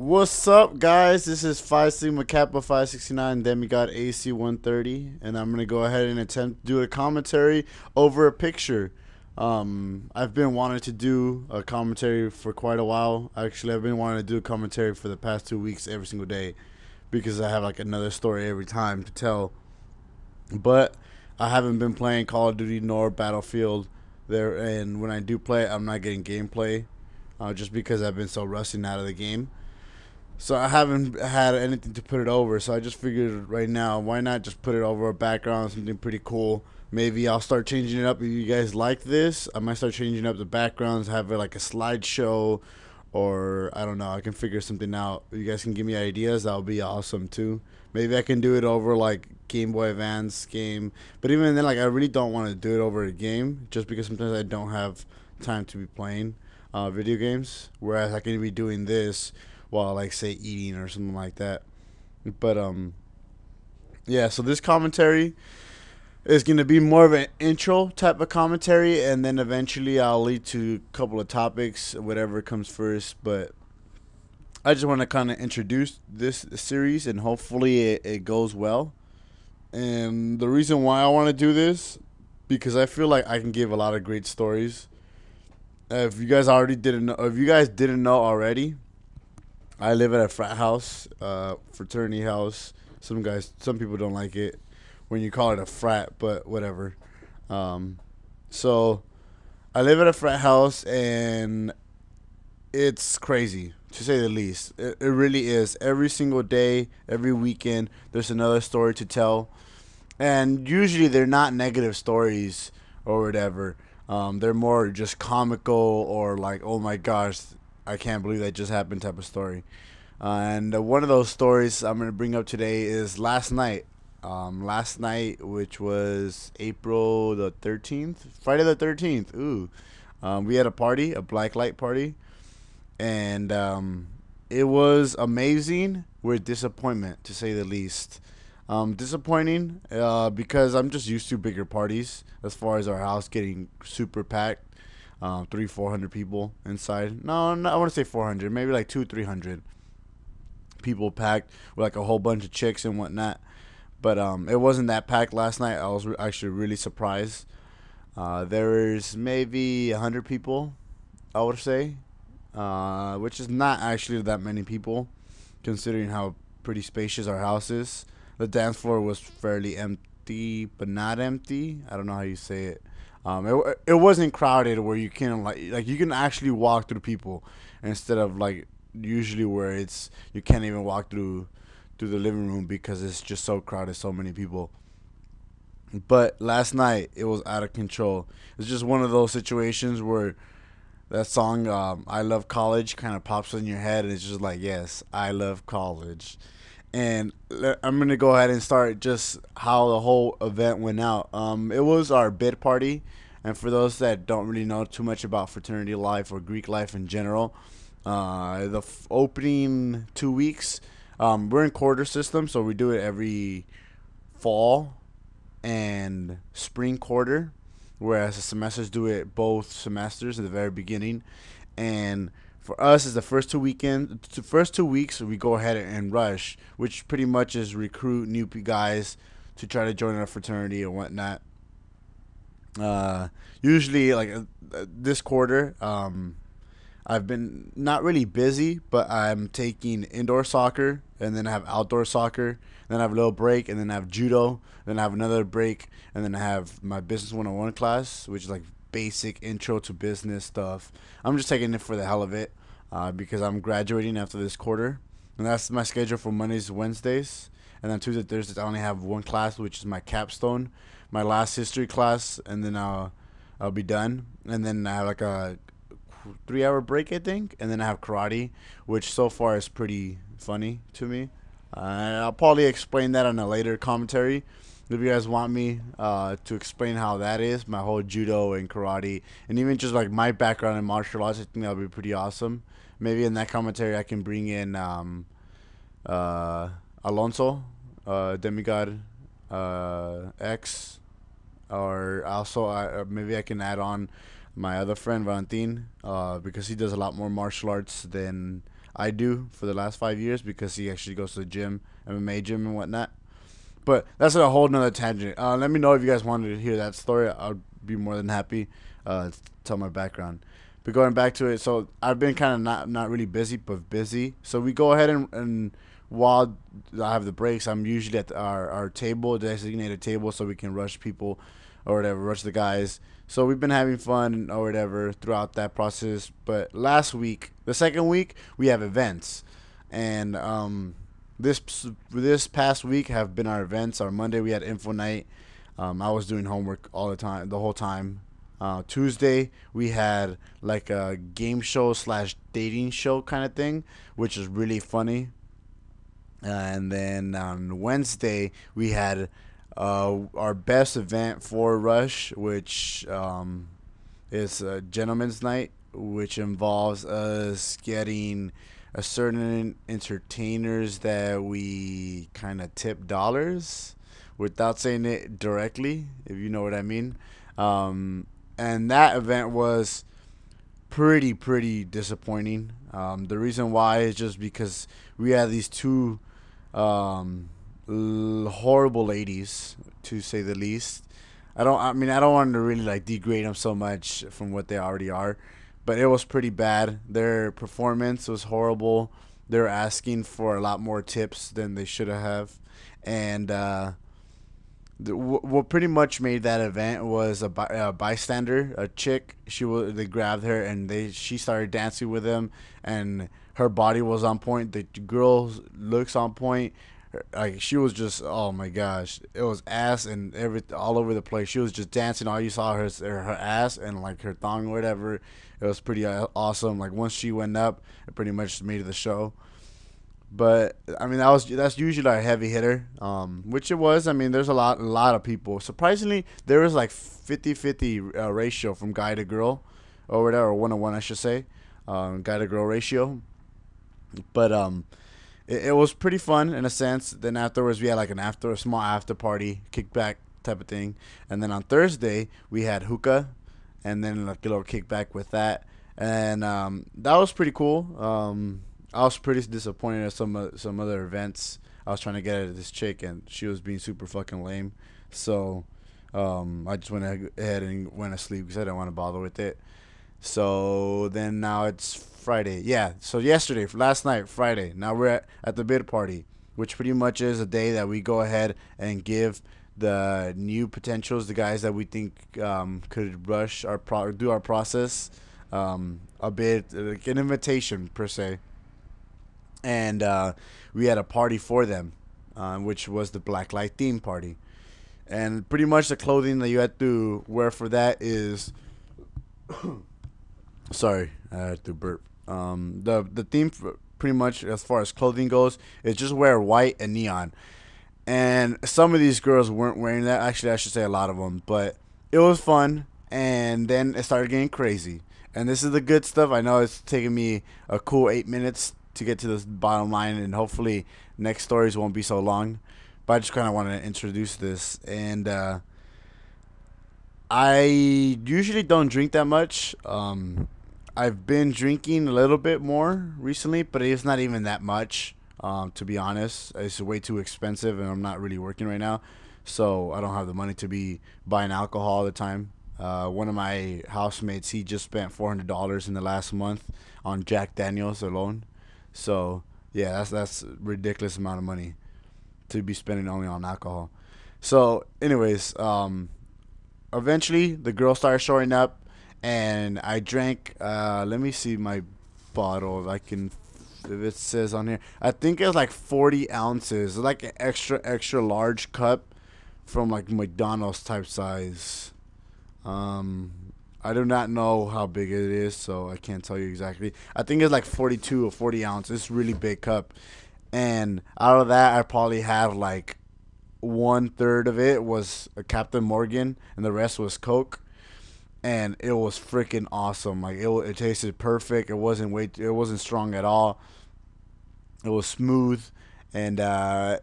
What's up, guys? This is Phi Sigma Kappa 569 Demigod AC 130, and I'm gonna go ahead and attempt to do a commentary over a picture. I've been wanting to do a commentary for quite a while. Actually, I've been wanting to do a commentary for the past 2 weeks every single day because I have like another story every time to tell. But I haven't been playing Call of Duty nor Battlefield there, and when I do play, I'm not getting gameplay, just because I've been so rusty out of the game. So I haven't had anything to put it over. So I just figured right now, why not just put it over a background, something pretty cool. Maybe I'll start changing it up if you guys like this. I might start changing up the backgrounds, have it like a slideshow, or I don't know. I can figure something out. If you guys can give me ideas, that would be awesome too. Maybe I can do it over like Game Boy Advance game. But even then, like I really don't want to do it over a game, just because sometimes I don't have time to be playing video games. Whereas I can be doing this while like say eating or something like that. But yeah, so this commentary is going to be more of an intro type of commentary, and then eventually I'll lead to a couple of topics, whatever comes first. But I just want to kind of introduce this series, and hopefully it goes well. And the reason why I want to do this, because I feel like I can give a lot of great stories. If you guys already didn't know, if you guys didn't know already, I live at a frat house, fraternity house. Some people don't like it when you call it a frat, but whatever. Um, so I live at a frat house, and it's crazy to say the least. It really is. Every single day, every weekend, there's another story to tell, and usually they're not negative stories or whatever. They're more just comical or like, oh my gosh, I can't believe that just happened type of story. And one of those stories I'm going to bring up today is last night. Last night, which was April the 13th, Friday the 13th. Ooh. We had a party, a black light party. And it was amazing with disappointment, to say the least. Disappointing because I'm just used to bigger parties as far as our house getting super packed. 400 people inside. No, I want to say 400, maybe like 300 people packed with like a whole bunch of chicks and whatnot. But it wasn't that packed last night. I was actually really surprised. There's maybe 100 people, I would say, which is not actually that many people, considering how pretty spacious our house is. The dance floor was fairly empty, but not empty. I don't know how you say it. It wasn't crowded where you can like you can actually walk through people instead of like usually where it's you can't even walk through the living room because it's just so crowded, so many people. But last night it was out of control. It's just one of those situations where that song "I Love College" kind of pops in your head, and it's just like, yes, I love college. And I'm gonna go ahead and start just how the whole event went out. It was our bid party, and for those that don't really know too much about fraternity life or Greek life in general, the opening 2 weeks, we're in quarter system, so we do it every fall and spring quarter, whereas the semesters do it both semesters at the very beginning. And for us, is the first 2 weeks we go ahead and rush, which pretty much is recruit new guys to try to join our fraternity and whatnot. Uh, Usually, like this quarter, I've been not really busy, but I'm taking indoor soccer, and then I have outdoor soccer, then I have a little break, and then I have judo, then I have another break, and then I have my business 101 class, which is like basic intro to business stuff. I'm just taking it for the hell of it, because I'm graduating after this quarter, and that's my schedule for Mondays, Wednesdays, and then Tuesday, Thursdays I only have one class, which is my capstone, my last history class, and then I'll be done, and then I have like a 3 hour break, I think, and then I have karate, which so far is pretty funny to me. I'll probably explain that on a later commentary. If you guys want me to explain how that is, my whole judo and karate, and even just like my background in martial arts, I think that'll be pretty awesome. Maybe in that commentary, I can bring in uh, Alonso, Demigod X, or also maybe I can add on my other friend Valentin, because he does a lot more martial arts than I do for the last 5 years because he actually goes to the gym, MMA gym and whatnot. But that's a whole nother tangent. Let me know if you guys wanted to hear that story. I'd be more than happy to tell my background. But going back to it, so I've been kind of not really busy, but busy. So we go ahead and while I have the breaks, I'm usually at our table, designated table, so we can rush people or whatever, rush the guys. So we've been having fun or whatever throughout that process. But last week, the second week, we have events, and this past week have been our events. Our Monday we had info night. I was doing homework all the time, the whole time. Tuesday we had like a game show slash dating show kind of thing, which is really funny. And then on Wednesday we had our best event for Rush, which is a gentleman's night, which involves us getting a certain entertainers that we kind of tip dollars without saying it directly, if you know what I mean. And that event was pretty disappointing. The reason why is just because we had these two horrible ladies, to say the least. I don't want to really like degrade them so much from what they already are, but it was pretty bad. Their performance was horrible. They're asking for a lot more tips than they should have, and what pretty much made that event was a bystander, a chick. They grabbed her and she started dancing with them, and her body was on point. The girl's looks on point. Like she was just, oh my gosh, it was ass and everything all over the place. She was just dancing. All you saw her ass and like her thong or whatever. It was pretty awesome. Like once she went up, it pretty much made the show. But I mean that's usually a heavy hitter, which it was. I mean there's a lot of people. Surprisingly, there was like 50-50 ratio from guy to girl, or whatever, 1-to-1 I should say, guy to girl ratio. But it was pretty fun in a sense. Then afterwards we had like a small after party, kickback type of thing. And then on Thursday we had hookah, and then like a little kickback with that. And that was pretty cool. I was pretty disappointed at some other events. I was trying to get at this chick, and she was being super fucking lame. So I just went ahead and went to sleep because I didn't want to bother with it. So then now it's Friday. Yeah. So last night, Friday. Now we're at the bid party, which pretty much is a day that we go ahead and give the new potentials, the guys that we think could rush do our process, a bid, like an invitation per se. And we had a party for them, which was the Black Light theme party. And pretty much the clothing that you had to wear for that is sorry, I had to burp. The theme pretty much as far as clothing goes is just wear white and neon. And some of these girls weren't wearing that. Actually, I should say a lot of them. But it was fun, and then it started getting crazy. And this is the good stuff. I know it's taking me a cool 8 minutes to get to the bottom line, and hopefully next stories won't be so long. But I just kind of want to introduce this. And I usually don't drink that much. I've been drinking a little bit more recently, but it's not even that much. To be honest, it's way too expensive, and I'm not really working right now, so I don't have the money to be buying alcohol all the time. One of my housemates, he just spent $400 in the last month on Jack Daniels alone. So yeah, that's a ridiculous amount of money to be spending only on alcohol. So anyways, eventually the girl started showing up, and I drank. Let me see my bottle. If it says on here, I think it's like 40 ounces, like an extra large cup from like McDonald's type size. I do not know how big it is, so I can't tell you exactly. I think it's like 42 or 40 ounces. It's a really big cup. And out of that, I probably have like 1/3 of it was a Captain Morgan, and the rest was Coke. And it was freaking awesome. Like it tasted perfect. It wasn't strong at all. It was smooth. And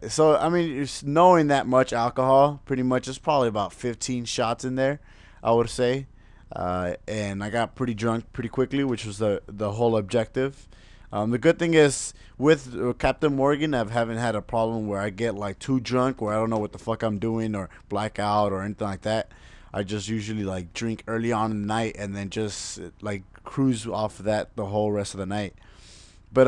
so I mean, it's knowing that much alcohol, pretty much, it's probably about 15 shots in there, I would say. And I got pretty drunk pretty quickly, which was the whole objective. The good thing is with Captain Morgan, I haven't had a problem where I get like too drunk, where I don't know what the fuck I'm doing, or black out, or anything like that. I just usually like drink early on in the night and then just like cruise off of that the whole rest of the night. But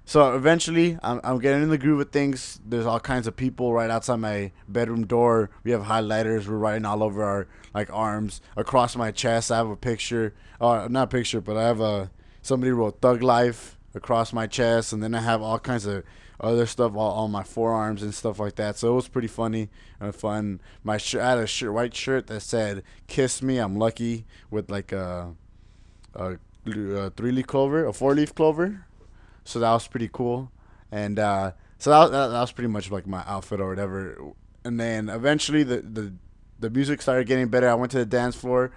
so eventually I'm getting in the groove of things. There's all kinds of people right outside my bedroom door. We have highlighters. We're writing all over our like arms. Across my chest I have a picture. Not a picture, but I have a somebody wrote Thug Life across my chest, and then I have all kinds of other stuff all on my forearms and stuff like that. So it was pretty funny and fun. I had a white shirt that said "Kiss Me, I'm Lucky" with like a 3-leaf clover, a 4-leaf clover. So that was pretty cool. And so that was pretty much like my outfit or whatever. And then eventually the music started getting better. I went to the dance floor,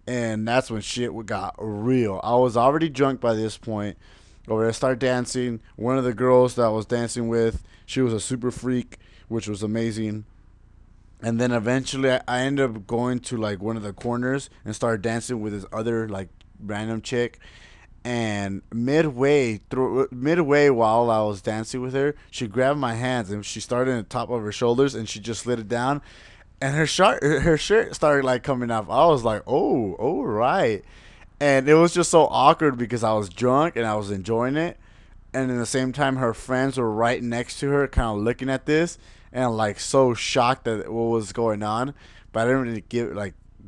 and that's when shit got real. I was already drunk by this point. Over there, started dancing. One of the girls that I was dancing with, she was a super freak, which was amazing. And then eventually, I ended up going to like one of the corners and started dancing with this other like random chick. And midway while I was dancing with her, she grabbed my hands and she started in the top of her shoulders, and she just slid it down, and her shirt started like coming off. I was like, oh, all right. And it was just so awkward because I was drunk and I was enjoying it, and at the same time her friends were right next to her kind of looking at this and like so shocked at what was going on, but I didn't really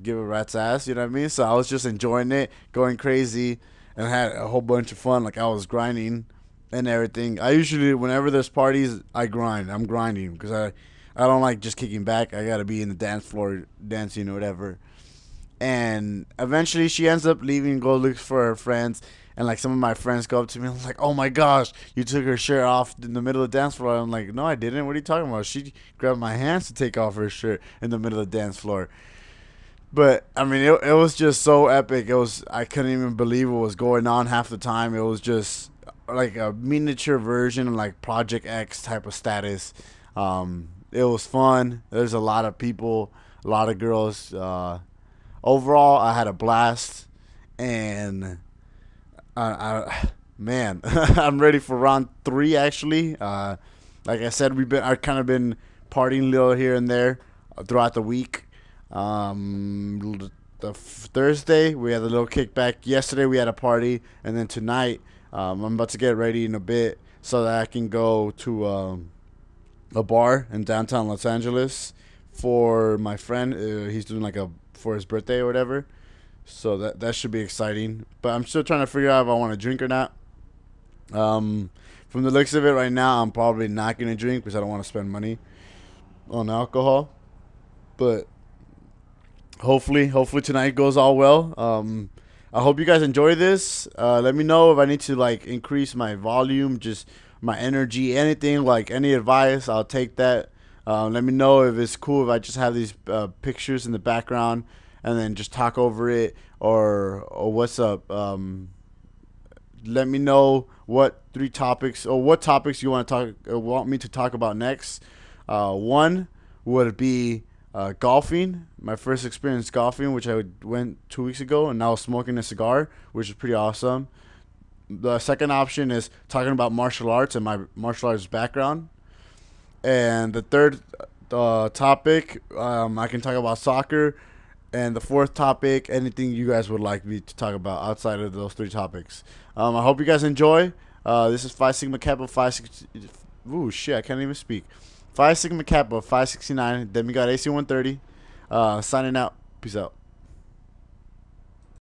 give a rat's ass, you know what I mean? So I was just enjoying it, going crazy, and had a whole bunch of fun. Like I was grinding and everything. I usually, whenever there's parties, I grind. I'm grinding because I don't like just kicking back. I gotta be in the dance floor dancing or whatever. And eventually she ends up leaving, go look for her friends, and like some of my friends go up to me and like, oh my gosh, you took her shirt off in the middle of the dance floor. I'm like, no, I didn't. What are you talking about? She grabbed my hands to take off her shirt in the middle of the dance floor. But I mean, it was just so epic. I couldn't even believe what was going on half the time. It was just like a miniature version of like Project X type of status. It was fun. There's a lot of people, a lot of girls. Overall, I had a blast, and man, I'm ready for round 3. Actually, like I said, I've kind of been partying a little here and there throughout the week. Thursday we had a little kickback. Yesterday we had a party, and then tonight I'm about to get ready in a bit so that I can go to a bar in downtown Los Angeles for my friend. He's doing like for his birthday or whatever. So that should be exciting. But I'm still trying to figure out if I want to drink or not. From the looks of it right now, I'm probably not gonna drink because I don't want to spend money on alcohol. But hopefully tonight goes all well. I hope you guys enjoy this. Let me know if I need to like increase my volume, just my energy, anything, like any advice. I'll take that. Let me know if it's cool if I just have these pictures in the background and then just talk over it, or what's up. Let me know what 3 topics or what topics you want me to talk about next. One would be golfing, my first experience golfing, which I went 2 weeks ago, and I was smoking a cigar, which is pretty awesome. The second option is talking about martial arts and my martial arts background. And the third topic, I can talk about soccer. And the fourth topic, anything you guys would like me to talk about outside of those 3 topics. I hope you guys enjoy. This is Phi Sigma Kappa 560. Ooh, shit, I can't even speak. Phi Sigma Kappa 569, Demigod AC 130. Signing out. Peace out.